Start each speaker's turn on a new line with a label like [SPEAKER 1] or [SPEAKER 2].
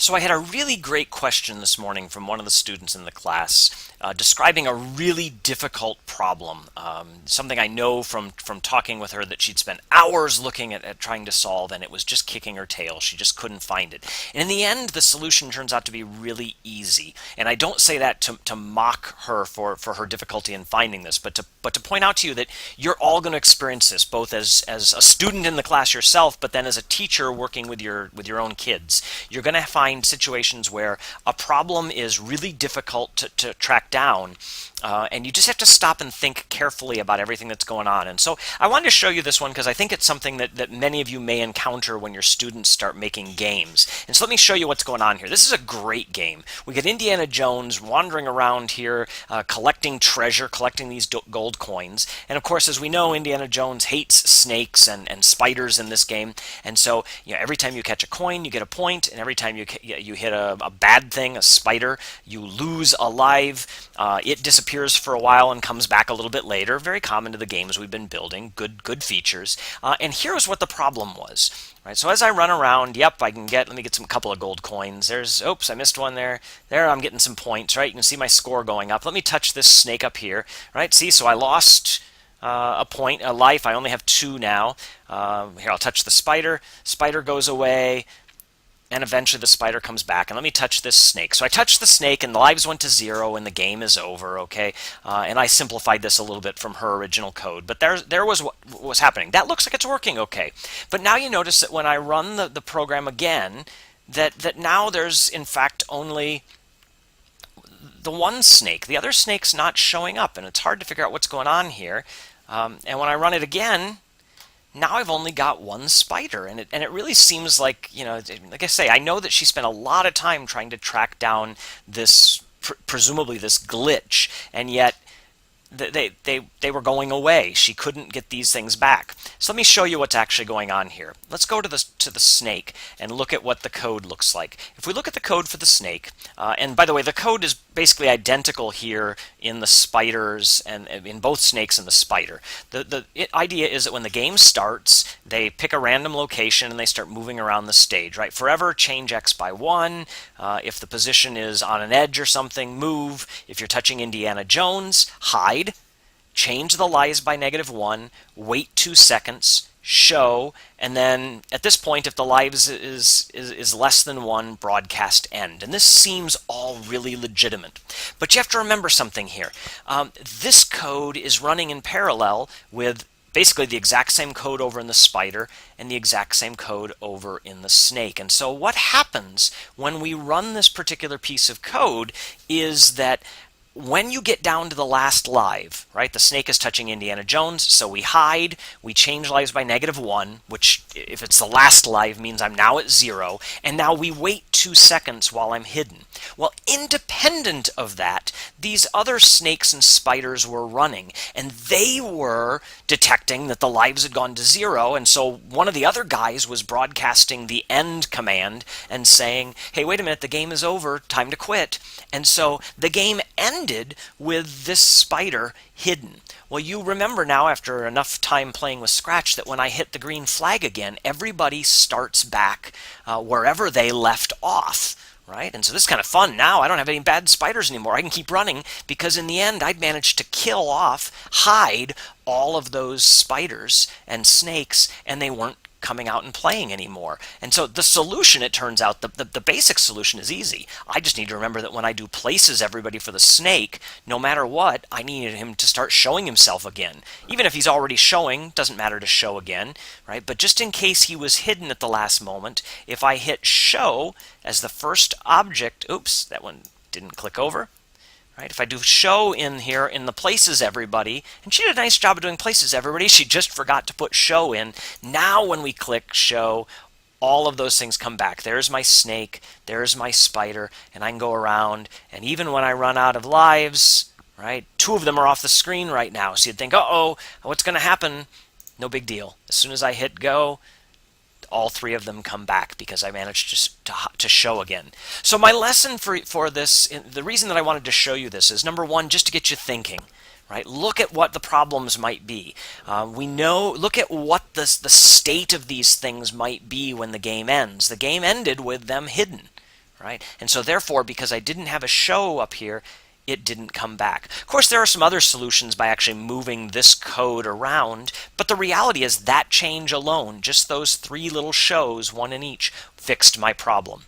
[SPEAKER 1] So I had a really great question this morning from one of the students in the class describing a really difficult problem, something I know from talking with her that she'd spent hours looking at trying to solve, and it was just kicking her tail. She just couldn't find it. And in the end, the solution turns out to be really easy. And I don't say that to mock her for her difficulty in finding this, but to point out to you that you're all going to experience this, both as a student in the class yourself, but then as a teacher working with your own kids. You're going to find situations where a problem is really difficult to track down, and you just have to stop and think carefully about everything that's going on. And so I wanted to show you this one because I think it's something that many of you may encounter when your students start making games. And so let me show you what's going on here. This is a great game. We get Indiana Jones wandering around here, collecting treasure, collecting these gold coins. And of course, as we know, Indiana Jones hates snakes and spiders in this game. And so, every time you catch a coin, you get a point, and every time you hit a bad thing, a spider, you lose a life. It disappears for a while and comes back a little bit later. Very common to the games we've been building. Good features. And here's what the problem was. Right, so as I run around, yep, let me get some couple of gold coins. Oops, I missed one there. There, I'm getting some points, right? You can see my score going up. Let me touch this snake up here, right? See, so I lost a point, a life. I only have 2 now. Here, I'll touch the spider. Spider goes away. And eventually the spider comes back, and let me touch this snake. So I touched the snake, and the lives went to 0, and the game is over, okay? And I simplified this a little bit from her original code, but there was what was happening. That looks like it's working okay. But now you notice that when I run the program again, that now there's, in fact, only the one snake. The other snake's not showing up, and it's hard to figure out what's going on here. And when I run it again, now I've only got 1 spider, and it really seems like, like I say, I know that she spent a lot of time trying to track down this, presumably this glitch, and yet they were going away. She couldn't get these things back. So let me show you what's actually going on here. Let's go to the snake and look at what the code looks like. If we look at the code for the snake, and by the way, the code is basically identical here in the spiders and in both snakes and the spider. The idea is that when the game starts, they pick a random location and they start moving around the stage, right? Forever change X by 1. If the position is on an edge or something, move. If you're touching Indiana Jones, hide. Change the lives by -1, wait 2 seconds, show, and then at this point, if the lives is less than 1, broadcast end. And this seems all really legitimate. But you have to remember something here. This code is running in parallel with basically the exact same code over in the spider and the exact same code over in the snake. And so what happens when we run this particular piece of code is that when you get down to the last live, right, the snake is touching Indiana Jones, so we hide, we change lives by -1, which if it's the last live means I'm now at 0, and now we wait 2 seconds while I'm hidden. Well, independent of that, these other snakes and spiders were running, and they were detecting that the lives had gone to 0, and so one of the other guys was broadcasting the end command and saying, hey, wait a minute, the game is over, time to quit. And so the game ended with this spider hidden. Well, you remember now, after enough time playing with Scratch, that when I hit the green flag again, everybody starts back wherever they left off. Right? And so this is kind of fun now. I don't have any bad spiders anymore. I can keep running because in the end I'd managed to kill off, hide all of those spiders and snakes, and they weren't coming out and playing anymore. And so the solution, it turns out, the basic solution is easy. I just need to remember that when I do places everybody for the snake, no matter what, I needed him to start showing himself again. Even if he's already showing, doesn't matter to show again, right? But just in case he was hidden at the last moment, if I hit show as the first object, oops, that one didn't click over. Right? If I do show in here in the places everybody, and she did a nice job of doing places everybody, she just forgot to put show in. Now when we click show, all of those things come back. There's my snake, there's my spider, and I can go around, and even when I run out of lives, right, 2 of them are off the screen right now. So you'd think, uh-oh, what's going to happen? No big deal. As soon as I hit go, all 3 of them come back because I managed to show again. So my lesson for this, the reason that I wanted to show you this is, number 1, just to get you thinking. Right? Look at what the problems might be. Look at what the state of these things might be when the game ends. The game ended with them hidden. right? And so therefore, because I didn't have a show up here, it didn't come back. Of course, there are some other solutions by actually moving this code around, but the reality is that change alone, just those three little shows, one in each, fixed my problem.